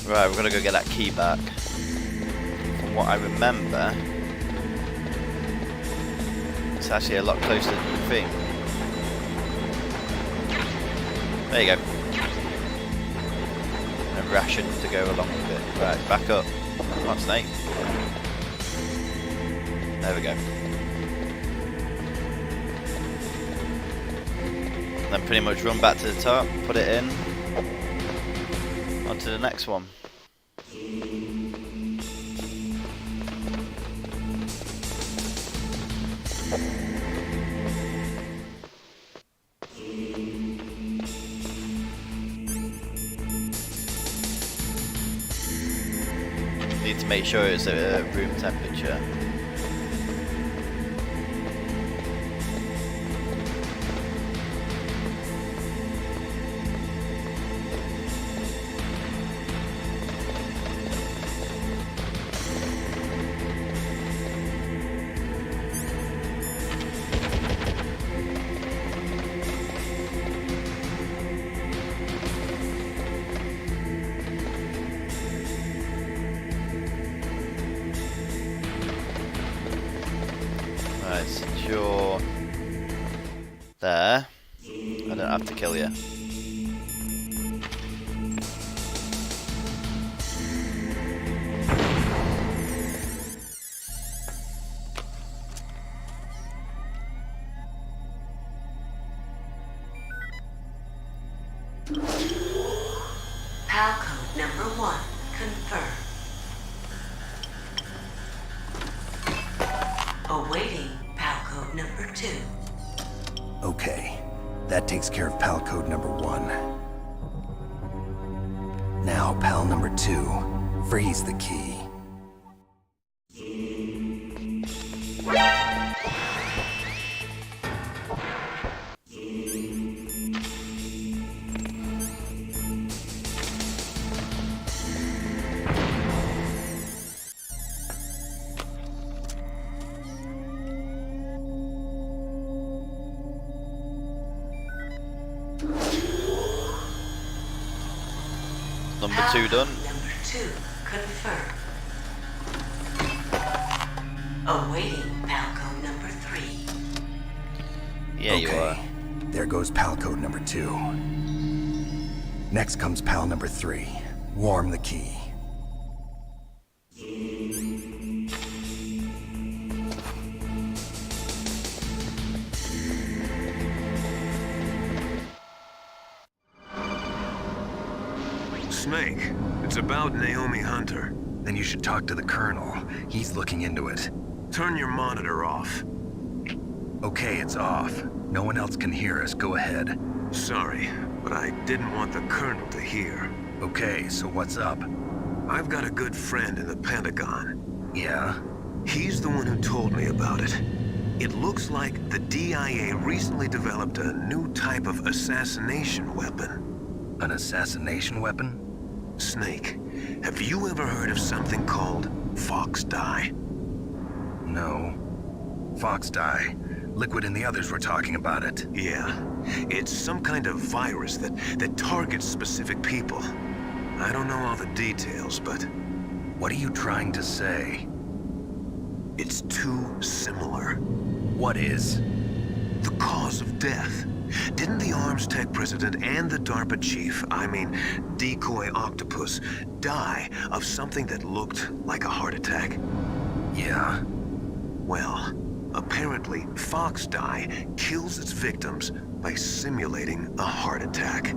Right, we're gonna go get that key back. From what I remember, it's actually a lot closer than you think. There you go. And a ration to go along with it. Right, back up. Come on, Snake. There we go. Then pretty much run back to the top, put it in, onto the next one. Need to make sure it's at room temperature. Right, since you're there, I don't have to kill you. PAL code number 1 confirmed. Awaiting PAL code number 2. Okay, that takes care of PAL code number 1. Now PAL number 2, freeze the key. Number 2 done. Number 2 confirmed. Awaiting PAL code number 3. Yeah, you are. There goes PAL code number 2. Next comes PAL number 3. Warm the key. Snake, it's about Naomi Hunter. Then you should talk to the Colonel. He's looking into it. Turn your monitor off. Okay, it's off. No one else can hear us. Go ahead. Sorry, but I didn't want the Colonel to hear. Okay, so what's up? I've got a good friend in the Pentagon. Yeah? He's the one who told me about it. It looks like the DIA recently developed a new type of assassination weapon. An assassination weapon? Snake, have you ever heard of something called Fox Dye? No. Fox dye. Liquid and the others were talking about it. Yeah. It's some kind of virus that targets specific people. I don't know all the details, but... What are you trying to say? it's too similar. What is? The cause of death. Didn't the Arms Tech president and the DARPA chief, I mean, Decoy Octopus, die of something that looked like a heart attack? Yeah. Well, apparently Fox Dye kills its victims by simulating a heart attack.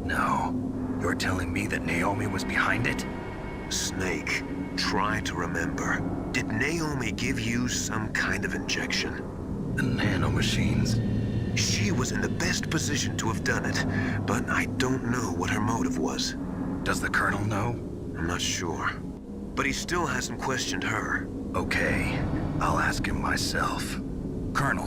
No. You're telling me that Naomi was behind it? Snake, try to remember. Did Naomi give you some kind of injection? The nanomachines. She was in the best position to have done it, but I don't know what her motive was. Does the Colonel know? I'm not sure. But he still hasn't questioned her. Okay, I'll ask him myself. Colonel,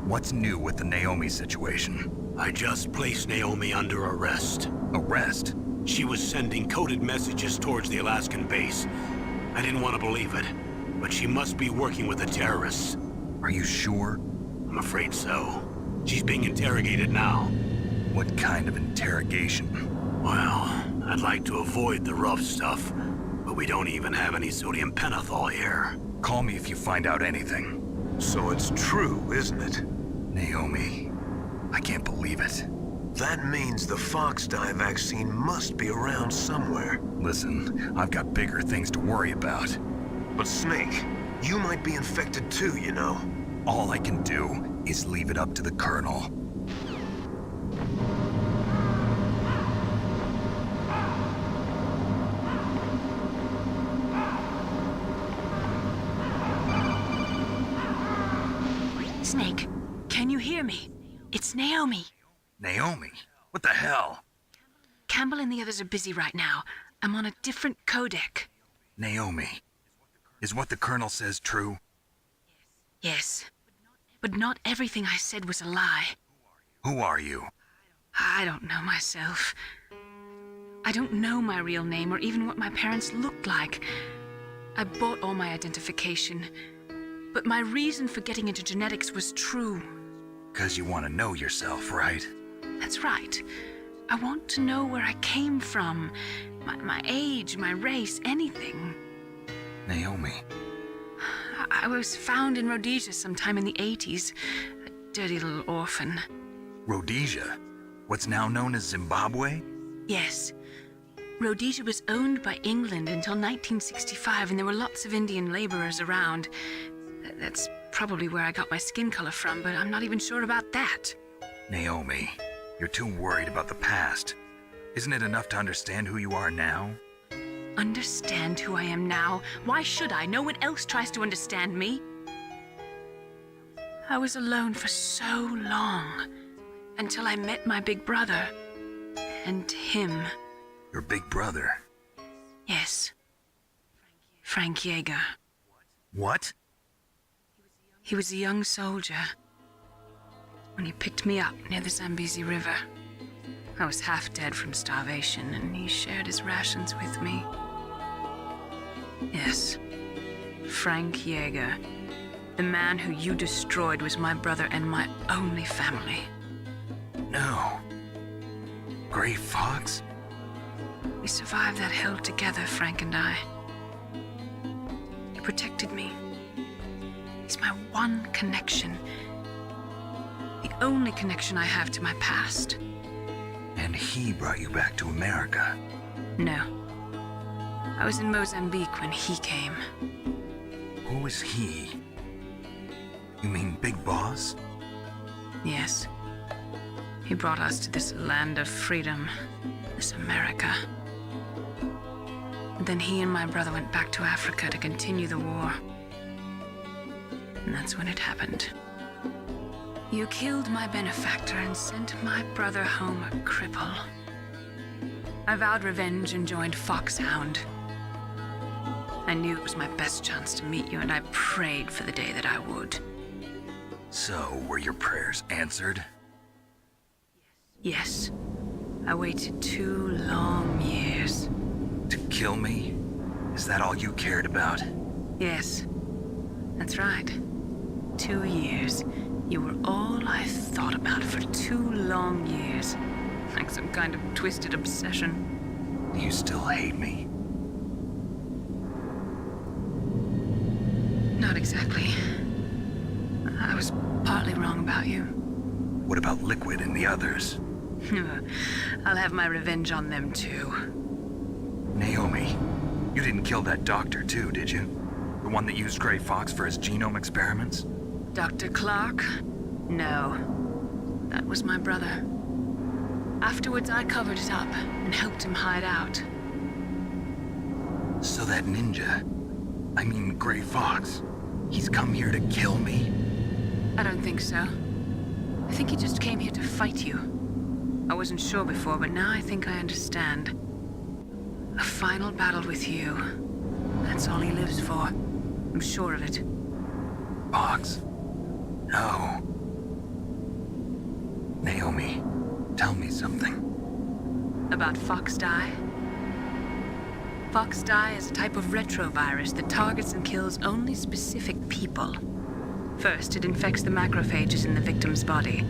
what's new with the Naomi situation? I just placed Naomi under arrest. Arrest? She was sending coded messages towards the Alaskan base. I didn't want to believe it, but she must be working with the terrorists. Are you sure? I'm afraid so. She's being interrogated now. What kind of interrogation? Well, I'd like to avoid the rough stuff, but we don't even have any sodium pentothal here. Call me if you find out anything. So it's true, isn't it? Naomi, I can't believe it. That means the Fox dye vaccine must be around somewhere. Listen, I've got bigger things to worry about. But Snake, you might be infected too, you know. All I can do is leave it up to the Colonel. Snake, can you hear me? It's Naomi. Naomi? What the hell? Campbell and the others are busy right now. I'm on a different codec. Naomi, is what the Colonel says true? Yes. But not everything I said was a lie. Who are you? I don't know myself. I don't know my real name or even what my parents looked like. I bought all my identification. But my reason for getting into genetics was true. 'Cause you want to know yourself, right? That's right. I want to know where I came from. My age, my race, anything. Naomi, I was found in Rhodesia sometime in the 80s. A dirty little orphan. Rhodesia? What's now known as Zimbabwe? Yes. Rhodesia was owned by England until 1965, and there were lots of Indian laborers around. That's probably where I got my skin color from, but I'm not even sure about that. Naomi, you're too worried about the past. Isn't it enough to understand who you are now? Understand who I am now? Why should I? No one else tries to understand me. I was alone for so long, until I met my big brother. And him. Your big brother? Yes. Frank Yeager. What? He was a young soldier when he picked me up near the Zambezi River. I was half dead from starvation, and he shared his rations with me. Yes, Frank Yeager. The man who you destroyed was my brother and my only family. No. Gray Fox? We survived that hell together, Frank and I. He protected me. He's my one connection. The only connection I have to my past. And he brought you back to America? No. I was in Mozambique when he came. Who is he? You mean Big Boss? Yes. He brought us to this land of freedom, this America. And then he and my brother went back to Africa to continue the war. And that's when it happened. You killed my benefactor and sent my brother home a cripple. I vowed revenge and joined Foxhound. I knew it was my best chance to meet you, and I prayed for the day that I would. So, were your prayers answered? Yes. I waited 2 long years. To kill me? Is that all you cared about? Yes. That's right. 2 years. You were all I thought about for 2 long years. Like some kind of twisted obsession. Do you still hate me? Not exactly. I was partly wrong about you. What about Liquid and the others? I'll have my revenge on them too. Naomi, you didn't kill that doctor too, did you? The one that used Gray Fox for his genome experiments? Dr. Clark? No. That was my brother. Afterwards, I covered it up and helped him hide out. So that ninja, I mean Gray Fox, he's come here to kill me? I don't think so. I think he just came here to fight you. I wasn't sure before, but now I think I understand. A final battle with you. That's all he lives for. I'm sure of it. Fox? No. Naomi, tell me something. About Fox dye? Fox dye is a type of retrovirus that targets and kills only specific people. First, it infects the macrophages in the victim's body.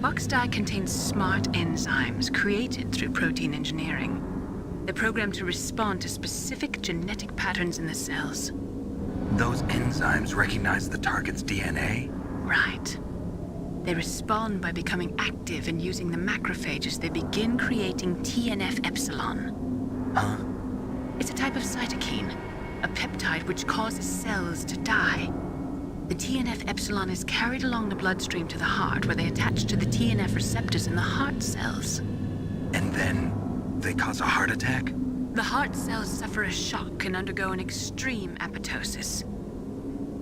Fox dye contains smart enzymes created through protein engineering. They're programmed to respond to specific genetic patterns in the cells. Those enzymes recognize the target's DNA? Right. They respond by becoming active and using the macrophages. They begin creating TNF-epsilon. Huh? It's a type of cytokine, a peptide which causes cells to die. The TNF-epsilon is carried along the bloodstream to the heart, where they attach to the TNF receptors in the heart cells. And then they cause a heart attack? The heart cells suffer a shock and undergo an extreme apoptosis.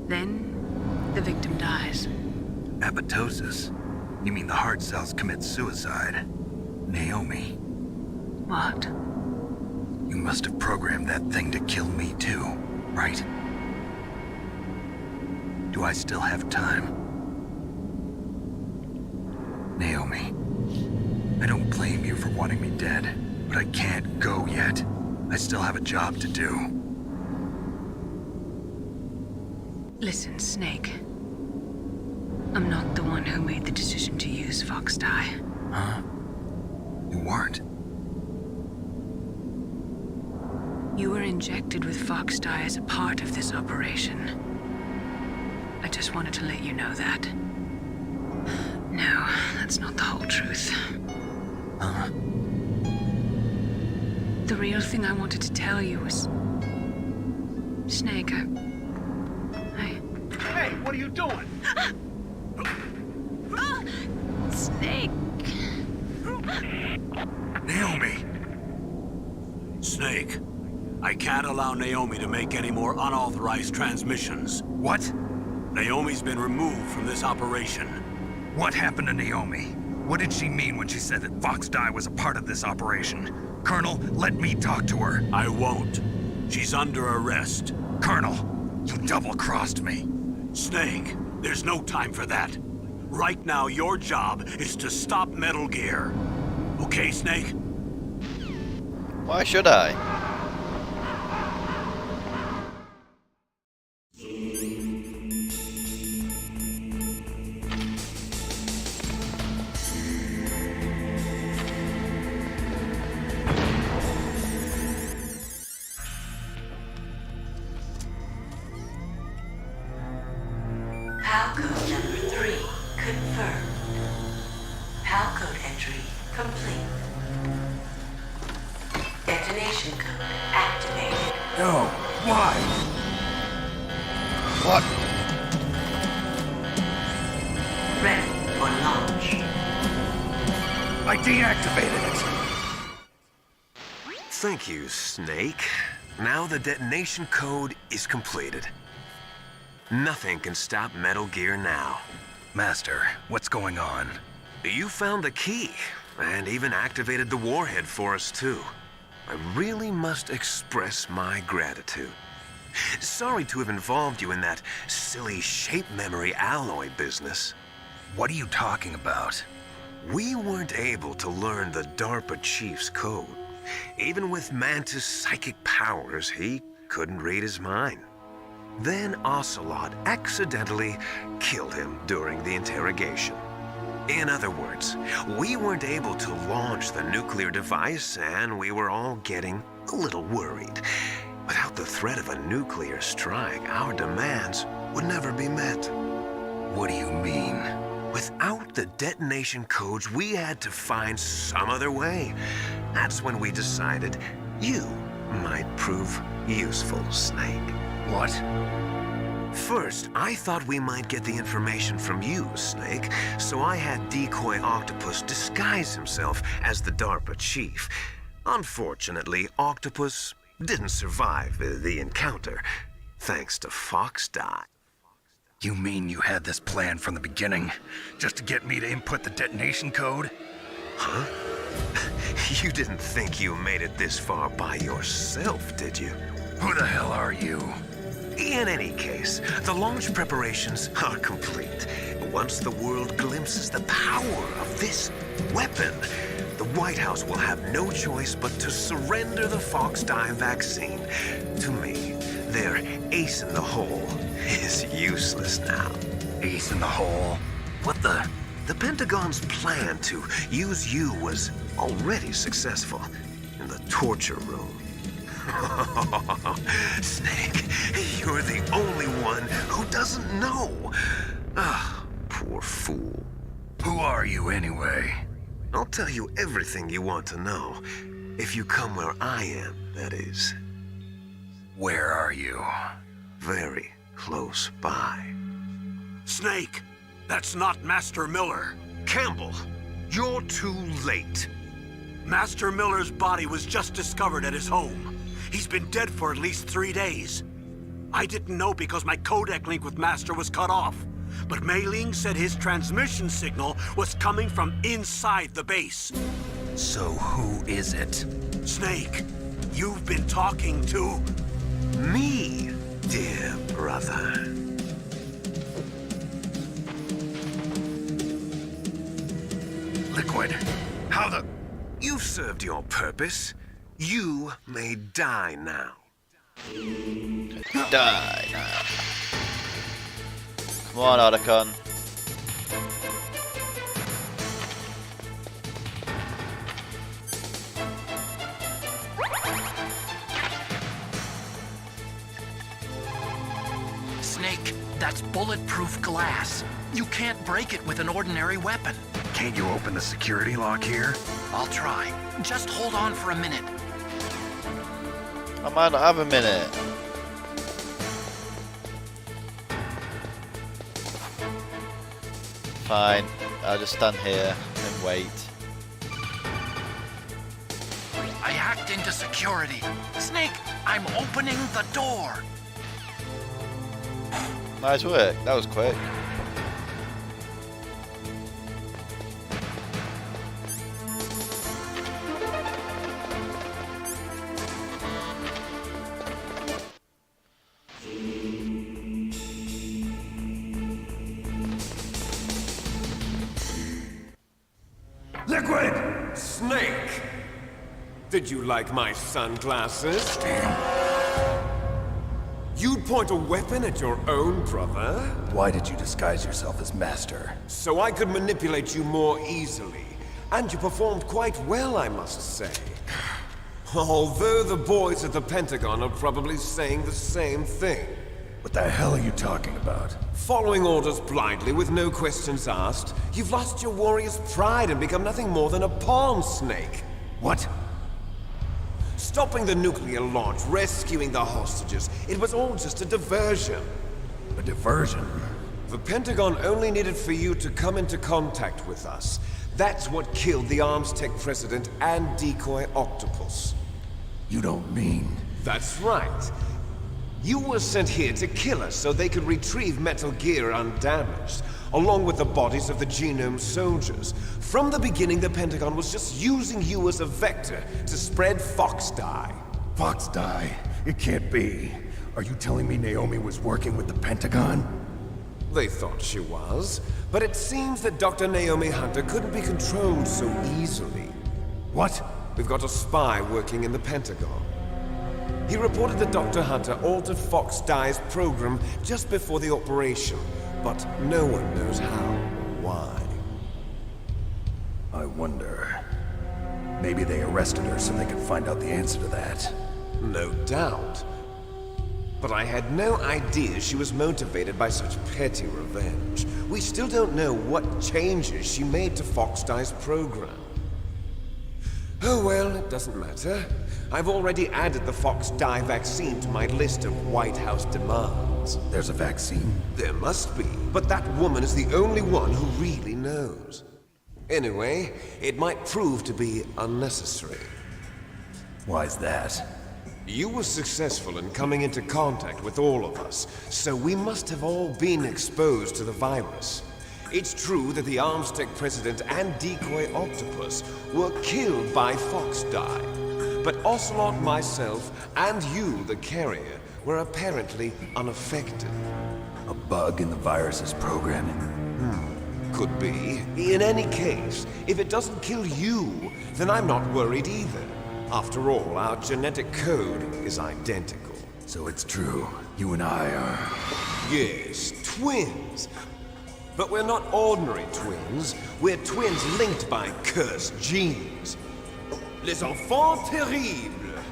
Then, the victim dies. Apoptosis? You mean the heart cells commit suicide? Naomi, What? you must have programmed that thing to kill me too, right? Do I still have time? Naomi, I don't blame you for wanting me dead, but I can't go yet. I still have a job to do. Listen, Snake. I'm not the one who made the decision to use Fox dye. Huh? You weren't? You were injected with Fox dye as a part of this operation. I just wanted to let you know that. No, that's not the whole truth. Huh? The real thing I wanted to tell you was... Snake, Hey, what are you doing? Snake! Naomi! Snake, I can't allow Naomi to make any more unauthorized transmissions. What? Naomi's been removed from this operation. What happened to Naomi? What did she mean when she said that Fox dye was a part of this operation? Colonel, let me talk to her. I won't. She's under arrest. Colonel, you double-crossed me. Snake, there's no time for that. Right now, your job is to stop Metal Gear. Okay, Snake? Why should I? PAL code number 3 confirmed. PAL code entry complete. Detonation code activated. No, why? What? Ready for launch. I deactivated it. Thank you, Snake. Now the detonation code is completed. Nothing can stop Metal Gear now. Master, what's going on? You found the key, and even activated the warhead for us, too. I really must express my gratitude. Sorry to have involved you in that silly shape memory alloy business. What are you talking about? We weren't able to learn the DARPA chief's code. Even with Mantis' psychic powers, he couldn't read his mind. Then Ocelot accidentally killed him during the interrogation. In other words, we weren't able to launch the nuclear device, and we were all getting a little worried. Without the threat of a nuclear strike, our demands would never be met. What do you mean? Without the detonation codes, we had to find some other way. That's when we decided you might prove useful, Snake. What? First, I thought we might get the information from you, Snake, so I had Decoy Octopus disguise himself as the DARPA chief. Unfortunately, Octopus didn't survive the encounter, thanks to Fox dye. You mean you had this plan from the beginning, just to get me to input the detonation code? Huh? You didn't think you made it this far by yourself, did you? Who the hell are you? In any case, the launch preparations are complete. Once the world glimpses the power of this weapon, the White House will have no choice but to surrender the Fox dye vaccine. To me, their ace in the hole is useless now. Ace in the hole? What the? The Pentagon's plan to use you was already successful in the torture room. Snake, you're the only one who doesn't know. Ah, poor fool. Who are you anyway? I'll tell you everything you want to know. If you come where I am, that is. Where are you? Very close by. Snake, that's not Master Miller. Campbell, you're too late. Master Miller's body was just discovered at his home. He's been dead for at least 3 days. I didn't know because my codec link with Master was cut off. But Mei Ling said his transmission signal was coming from inside the base. So who is it? Snake, you've been talking to... Me, dear brother. Liquid. How the... You've served your purpose. You may die now. Die now. Come on, Otacon. Snake, that's bulletproof glass. You can't break it with an ordinary weapon. Can't you open the security lock here? I'll try. Just hold on for a minute. I might not have a minute. Fine. I'll just stand here and wait. I hacked into security. Snake, I'm opening the door. Nice work. That was quick. Liquid! Snake! Did you like my sunglasses? You'd point a weapon at your own brother? Why did you disguise yourself as Master? So I could manipulate you more easily. And you performed quite well, I must say. Although the boys at the Pentagon are probably saying the same thing. What the hell are you talking about? Following orders blindly with no questions asked, you've lost your warrior's pride and become nothing more than a pawn, Snake. What? Stopping the nuclear launch, rescuing the hostages, it was all just a diversion. A diversion? The Pentagon only needed for you to come into contact with us. That's what killed the Arms Tech president and decoy octopus. You don't mean... That's right. You were sent here to kill us so they could retrieve Metal Gear undamaged, along with the bodies of the Genome soldiers. From the beginning, the Pentagon was just using you as a vector to spread Fox dye. Fox dye? It can't be. Are you telling me Naomi was working with the Pentagon? They thought she was, but it seems that Dr. Naomi Hunter couldn't be controlled so easily. What? We've got a spy working in the Pentagon. He reported that Dr. Hunter altered Fox Dye's program just before the operation, but no one knows how or why. I wonder... Maybe they arrested her so they could find out the answer to that. No doubt. But I had no idea she was motivated by such petty revenge. We still don't know what changes she made to Fox Dye's program. Oh well, it doesn't matter. I've already added the Fox Dye vaccine to my list of White House demands. There's a vaccine? There must be, but that woman is the only one who really knows. Anyway, it might prove to be unnecessary. Why's that? You were successful in coming into contact with all of us, so we must have all been exposed to the virus. It's true that the Arms Tech president and decoy octopus were killed by Fox Dye, but Ocelot, myself, and you, the carrier, were apparently unaffected. A bug in the virus's programming? Could be. In any case, if it doesn't kill you, then I'm not worried either. After all, our genetic code is identical. So it's true. You and I are... Yes, twins. But we're not ordinary twins. We're twins linked by cursed genes. Les enfants terribles.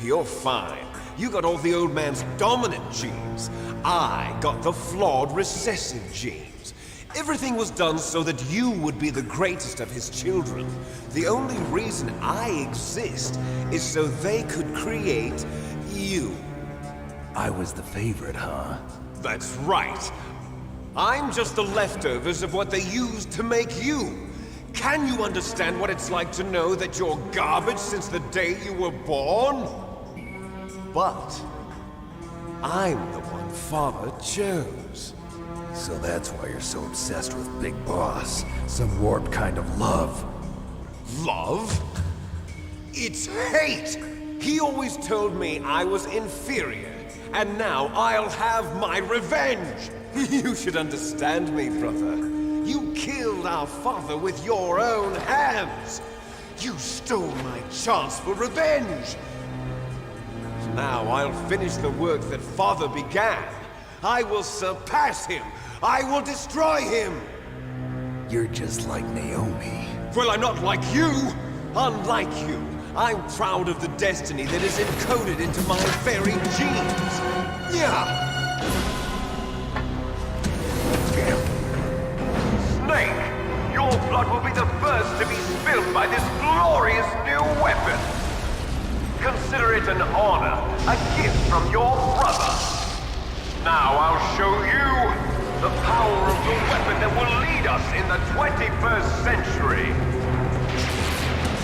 You're fine. You got all the old man's dominant genes. I got the flawed recessive genes. Everything was done so that you would be the greatest of his children. The only reason I exist is so they could create you. I was the favorite, huh? That's right. I'm just the leftovers of what they used to make you. Can you understand what it's like to know that you're garbage since the day you were born? But I'm the one Father chose. So that's why you're so obsessed with Big Boss. Some warped kind of love. Love? It's hate! He always told me I was inferior, and now I'll have my revenge! You should understand me, brother. You killed our father with your own hands! You stole my chance for revenge! Now I'll finish the work that Father began. I will surpass him! I will destroy him! You're just like Naomi. Well, I'm not like you! Unlike you, I'm proud of the destiny that is encoded into my very genes! Yeah! Snake, your blood will be the first to be spilled by this glorious new weapon. Consider it an honor, a gift from your brother. Now I'll show you the power of the weapon that will lead us in the 21st century.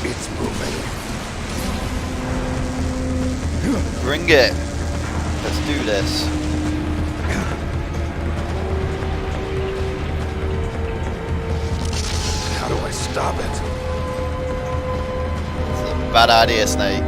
It's moving. Bring it. Let's do this. How do I stop it? It's a bad idea, Snake.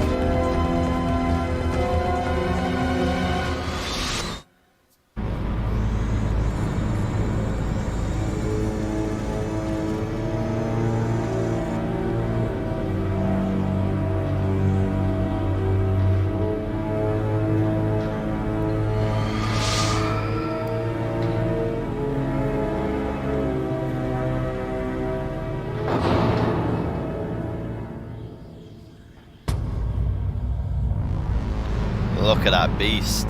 Look at that beast.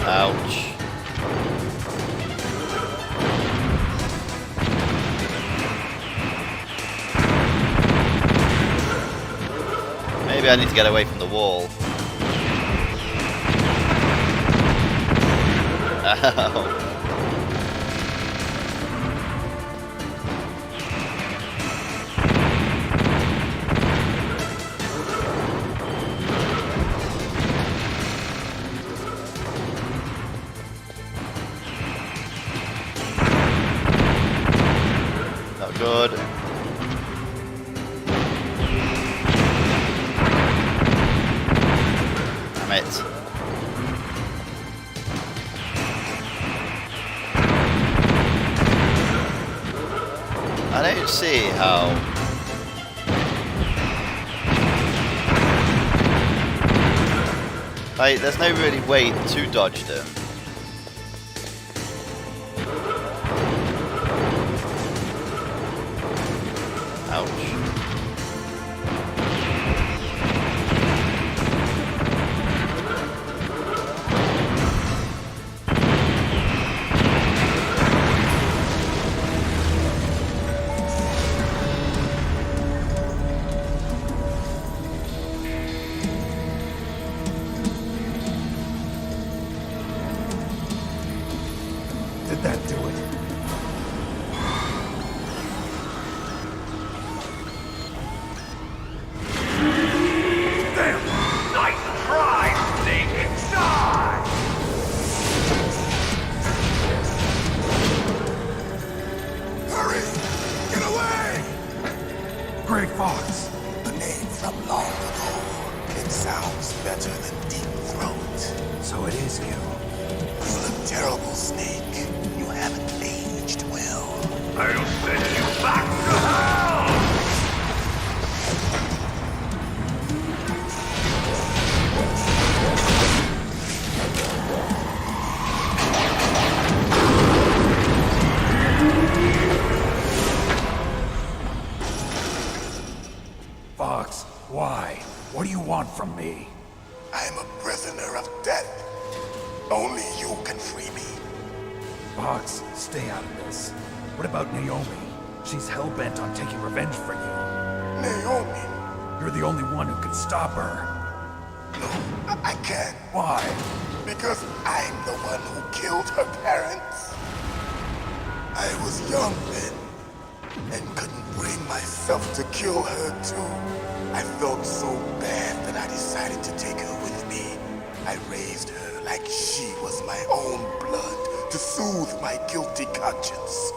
Ouch. Maybe I need to get away from the wall. Ow. Not good. Damn it. I don't see how. Like, there's no really way to dodge them. Ouch. Did that do it? Gray Fox? A name from long ago. It sounds better than Deep Throat. So it is you. You look terrible, Snake. You haven't aged well. I'll send you back to hell! Fox, why? What do you want from me? I am a prisoner of death. Only you can free me. Fox, stay out of this. What about Naomi? She's hell-bent on taking revenge for you. Naomi? You're the only one who can stop her. No, I can't. Why? Because I'm the one who killed her parents. I was young then, and couldn't bring myself to kill her too. I felt so bad that I decided to take her with me. I raised her like she was my own blood to soothe my guilty conscience.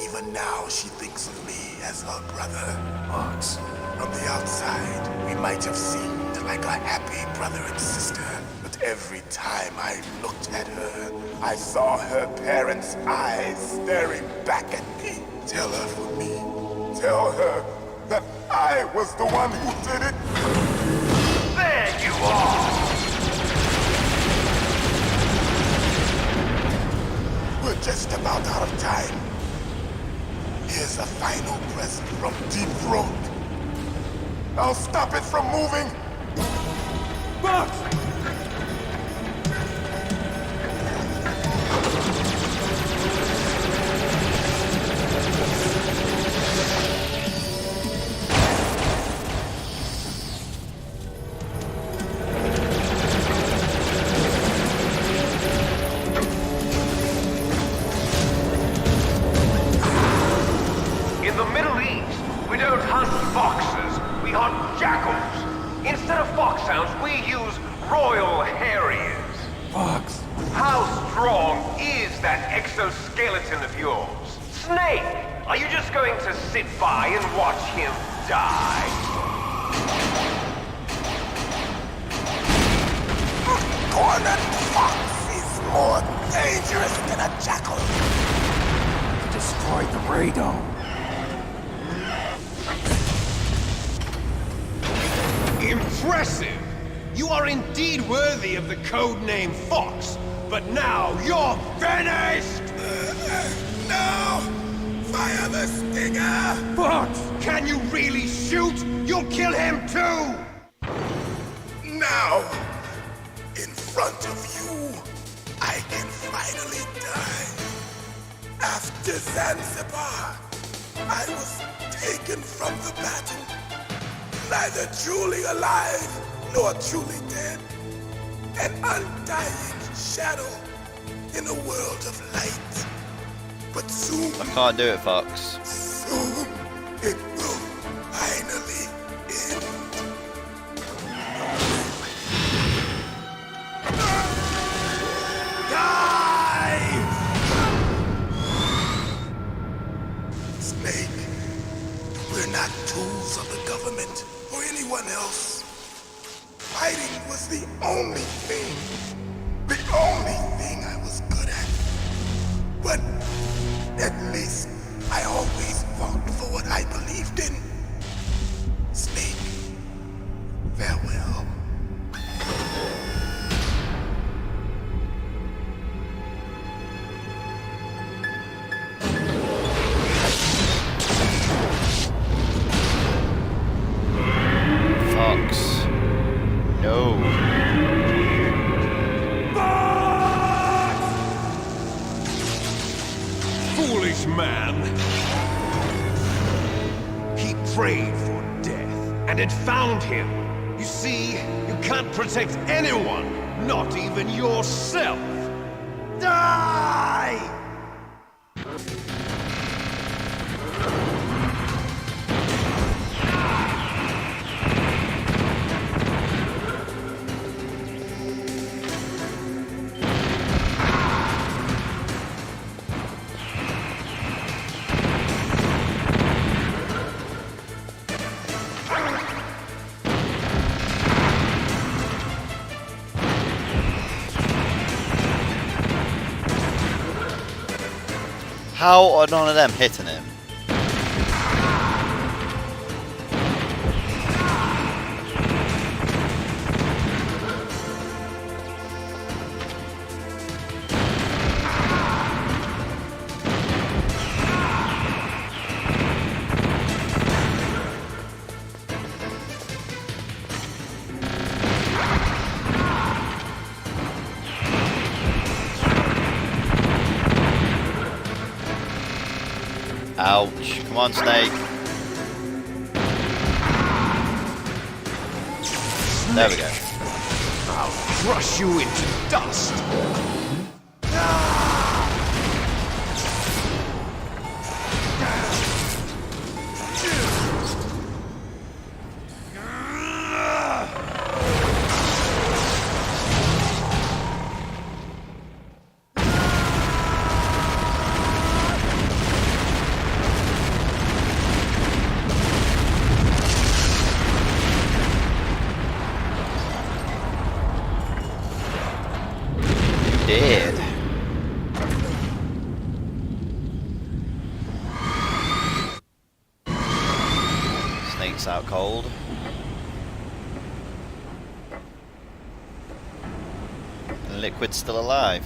Even now she thinks of me as her brother. Fox, from the outside, we might have seemed like a happy brother and sister. But every time I looked at her, I saw her parents' eyes staring back at me. Tell her for me. Tell her that I was the one who did it. There you are! We're just about out of time. Here's a final present from Deep Throat. I'll stop it from moving. Fox! In the Middle East, we don't hunt foxes, we hunt jackals. Instead of foxhounds, we use royal harriers. Fox! How strong is that exoskeleton of yours? Snake, are you just going to sit by and watch him die? Cornered fox is more dangerous than a jackal. Destroyed the radome. Impressive! You are indeed worthy of the codename Fox, but now you're finished! No! Fire the stinger! Fox! Can you really shoot? You'll kill him too! Now, in front of you, I can finally die. After Zanzibar, I was taken from the battle. Neither truly alive, nor truly dead. An undying shadow in a world of light. But soon, I can't do it, Fox. soon, it will finally end. Die! Snake, we're not tools of the government or anyone else. Fighting was the only thing I was good at. But at least I always fought for what I believed in. Snake, farewell. Fox. No. Foolish man! He prayed for death, and it found him. You see, you can't protect anyone, not even yourself. Die! How are none of them hitting him? Ouch. Come on, Snake. There we go. I'll crush you into dust. Dead. Snake's out cold. And Liquid's still alive.